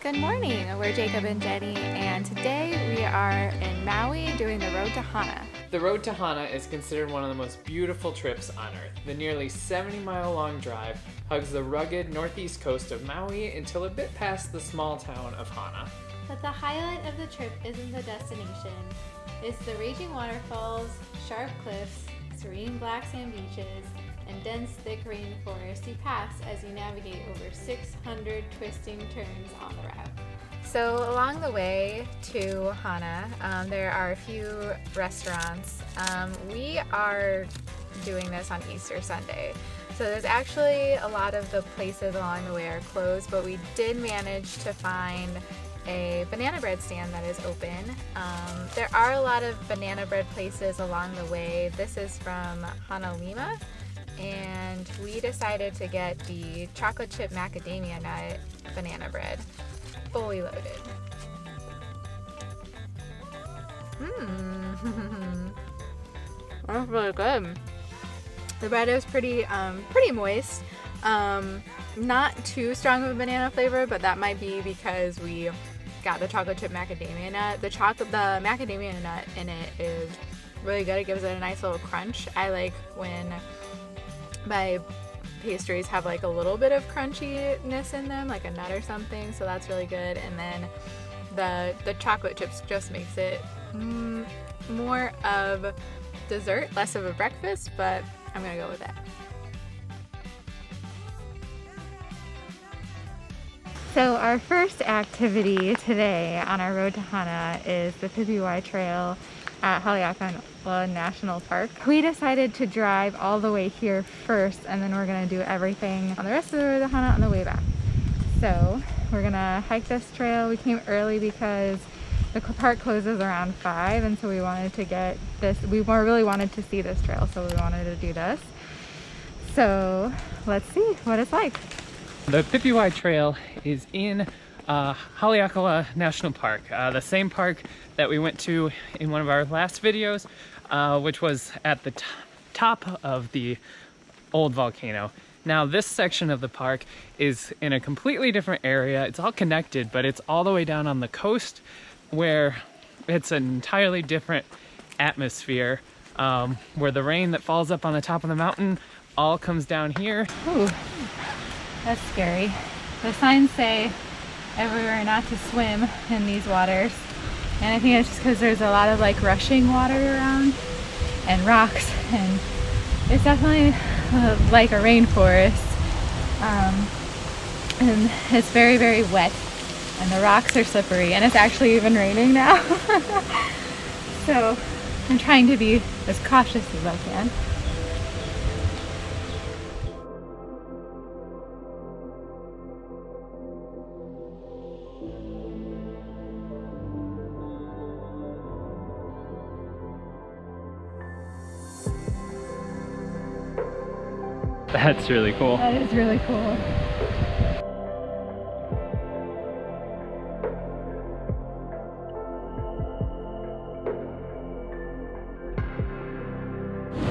Good morning, we're Jacob and Jenny, and today we are in Maui doing the road to Hana. The road to Hana is considered one of the most beautiful trips on Earth. The nearly 70-mile-long drive hugs the rugged northeast coast of Maui until a bit past the small town of Hana. But the highlight of the trip isn't the destination. It's the raging waterfalls, sharp cliffs, serene black sand beaches, and dense thick rainforest you pass as you navigate over 600 twisting turns on the route. So along the way to Hana, there are a few restaurants. We are doing this on Easter Sunday. So there's actually a lot of the places along the way are closed, but we did manage to find a banana bread stand that is open. There are a lot of banana bread places along the way. This is from Haleakalā, and we decided to get the chocolate chip macadamia nut banana bread, fully loaded. That's really good. The bread is pretty moist. Not too strong of a banana flavor, but that might be because we got the chocolate chip macadamia nut. The macadamia nut in it is really good. It gives it a nice little crunch. I like when my pastries have like a little bit of crunchiness in them, like a nut or something, so that's really good. And then the chocolate chips just makes it more of dessert, less of a breakfast, but I'm gonna go with that. So our first activity today on our road to Hana is the Pipiwai Trail at Haleakalā National Park. We decided to drive all the way here first, and then we're gonna do everything on the rest of the road to Hana on the way back. So we're gonna hike this trail. We came early because the park closes around 5, and so we wanted to get this. We really wanted to see this trail, so we wanted to do this. So let's see what it's like. The Pipiwai Trail is in Haleakalā National Park, the same park that we went to in one of our last videos, which was at the top of the old volcano. Now this section of the park is in a completely different area. It's all connected, but it's all the way down on the coast where it's an entirely different atmosphere, where the rain that falls up on the top of the mountain all comes down here. Ooh, that's scary. The signs say everywhere not to swim in these waters, and I think it's just because there's a lot of like rushing water around and rocks, and it's definitely like a rainforest, and it's very, very wet, and the rocks are slippery, and it's actually even raining now. So I'm trying to be as cautious as I can. That's really cool. That is really cool.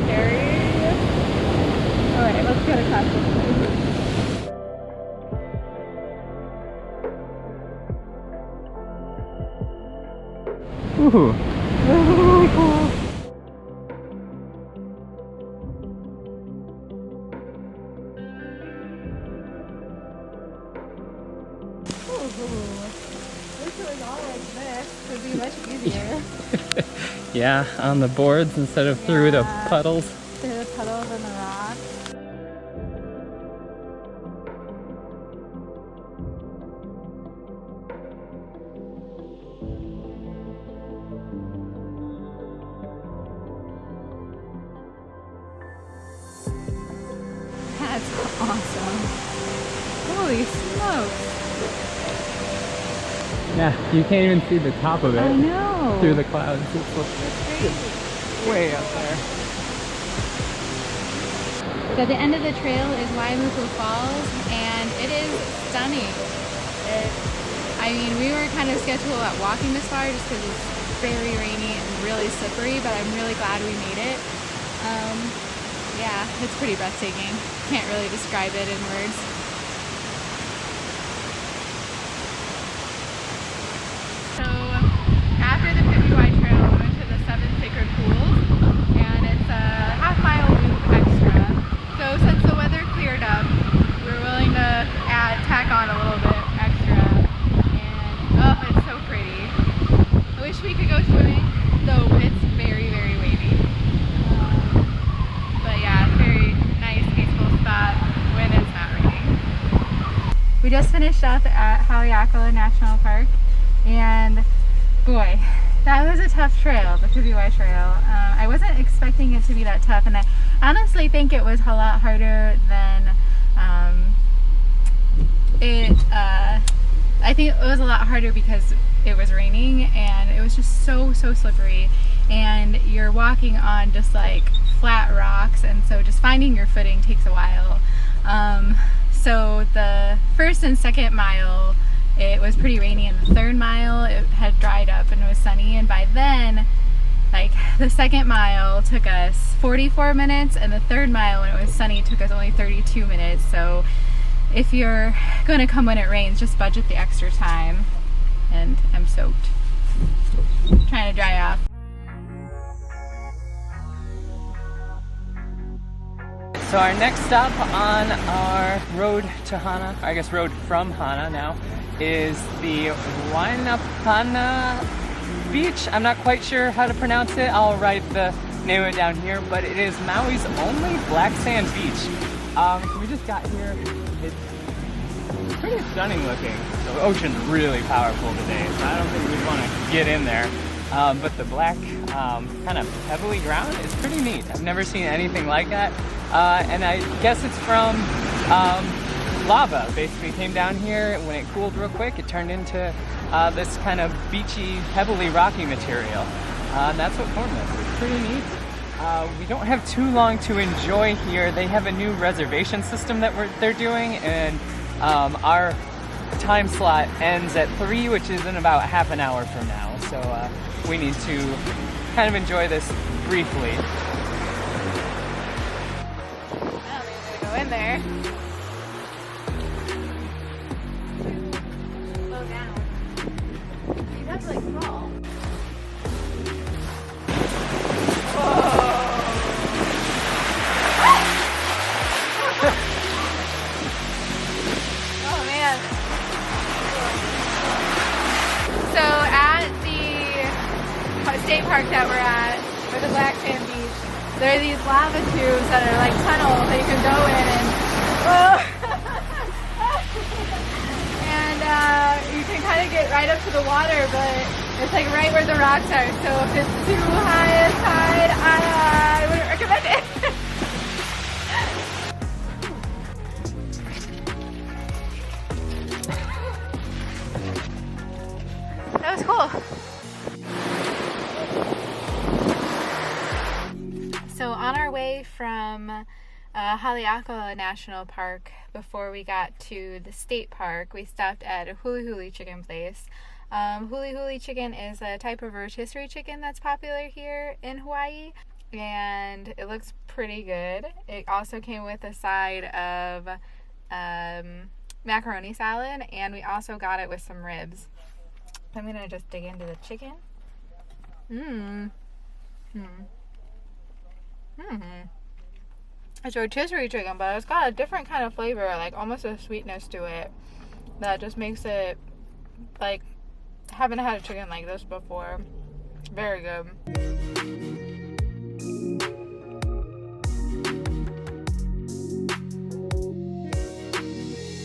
Scary. Alright, let's go to class. Ooh. Really cool. Wish it was all like this. It would be much easier. Yeah, on the boards instead of through the puddles. Through the puddles and the rocks. That's awesome. Holy smokes. Yeah, you can't even see the top of it. I know. Through the clouds. It's crazy. Way up there. So the end of the trail is Waimoku Falls, and it is stunning. I mean, we were kind of skeptical at walking this far just because it's very rainy and really slippery, but I'm really glad we made it. Yeah, it's pretty breathtaking. Can't really describe it in words. finished up at Haleakalā National Park, and boy, that was a tough trail, the Pipiwai Trail. I wasn't expecting it to be that tough, and I honestly think it was a lot harder than I think it was a lot harder because it was raining and it was just so slippery, and you're walking on just like flat rocks, and so just finding your footing takes a while. So the first and second mile it was pretty rainy, and the third mile it had dried up and it was sunny, and by then like the second mile took us 44 minutes and the third mile when it was sunny took us only 32 minutes. So if you're going to come when it rains, just budget the extra time. And I'm soaked. Trying to dry off. So our next stop on our road to Hana, I guess road from Hana now, is the Wai'ānapanapa Beach. I'm not quite sure how to pronounce it. I'll write the name of it down here, but it is Maui's only black sand beach. We just got here. It's pretty stunning looking. The ocean's really powerful today, so I don't think we'd want to get in there. But the black kind of pebbly ground is pretty neat. I've never seen anything like that. And I guess it's from lava. Basically came down here, when it cooled real quick, it turned into this kind of beachy, pebbly, rocky material. And that's what formed this. It's pretty neat. We don't have too long to enjoy here. They have a new reservation system that they're doing, and our time slot ends at 3, which is in about half an hour from now. So we need to kind of enjoy this briefly. I don't think I'm gonna go in there. Slow down. You have to like fall. Oh man. So at the state park that we're at, or the Black Sand Beach, there are these lava tubes that are like tunnels that you can go in, and you can kind of get right up to the water, but it's like right where the rocks are. So if it's too high a tide, I wouldn't recommend it. That was cool. So on our way from Haleakalā National Park, before we got to the state park, we stopped at a huli huli chicken place. Huli huli chicken is a type of rotisserie chicken that's popular here in Hawaii, and it looks pretty good. It also came with a side of macaroni salad, and we also got it with some ribs. I'm gonna just dig into the chicken. It's rotisserie chicken, but it's got a different kind of flavor, like almost a sweetness to it that just makes it like, haven't had a chicken like this before. Very good.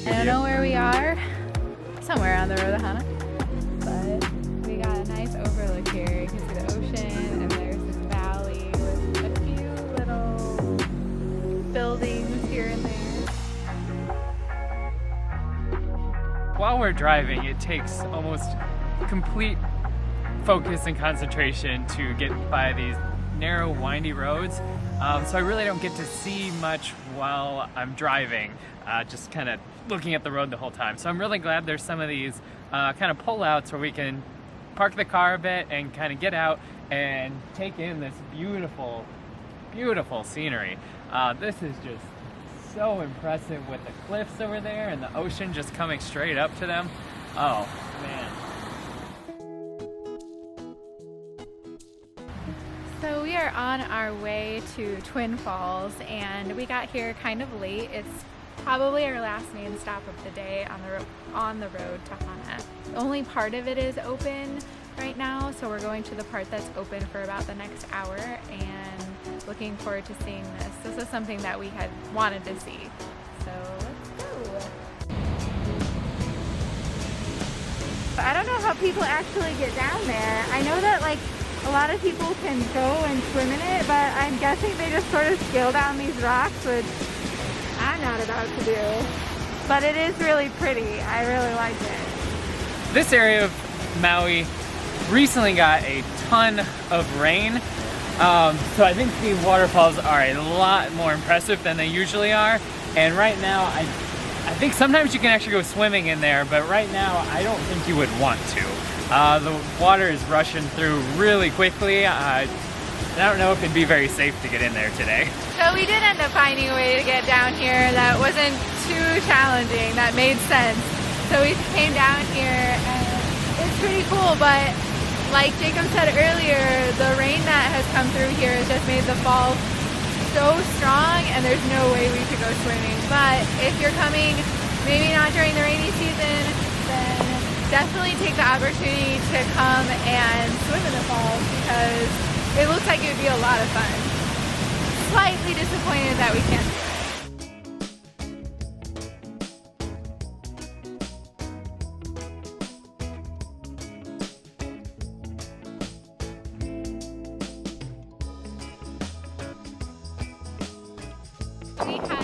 I don't know where we are. Somewhere on the road to Hana. But we got a nice overlook here. You can see the ocean, and there's this valley with a few little buildings here and there. While we're driving, it takes almost complete focus and concentration to get by these narrow, windy roads. So I really don't get to see much while I'm driving, just kind of looking at the road the whole time. So I'm really glad there's some of these kind of pullouts where we can park the car a bit and kind of get out and take in this beautiful, beautiful scenery. This is just so impressive with the cliffs over there and the ocean just coming straight up to them. Oh man. So we are on our way to Twin Falls, and we got here kind of late. It's probably our last main stop of the day on the road to Hana. Only part of it is open right now, so we're going to the part that's open for about the next hour, and looking forward to seeing this. This is something that we had wanted to see. So let's go. I don't know how people actually get down there. I know that like a lot of people can go and swim in it, but I'm guessing they just sort of scale down these rocks, which I'm not about to do. But it is really pretty. I really like it. This area of Maui recently got a ton of rain. So I think the waterfalls are a lot more impressive than they usually are. And right now, I think sometimes you can actually go swimming in there, but right now I don't think you would want to. The water is rushing through really quickly. I don't know if it'd be very safe to get in there today. So we did end up finding a way to get down here that wasn't too challenging, that made sense. So we came down here and it's pretty cool, but like Jacob said earlier, the rain that has come through here has just made the falls so strong and there's no way we could go swimming. But if you're coming, maybe not during the rainy season, then definitely take the opportunity to come and swim in the falls because it looks like it would be a lot of fun. Slightly disappointed that we can't do it. We had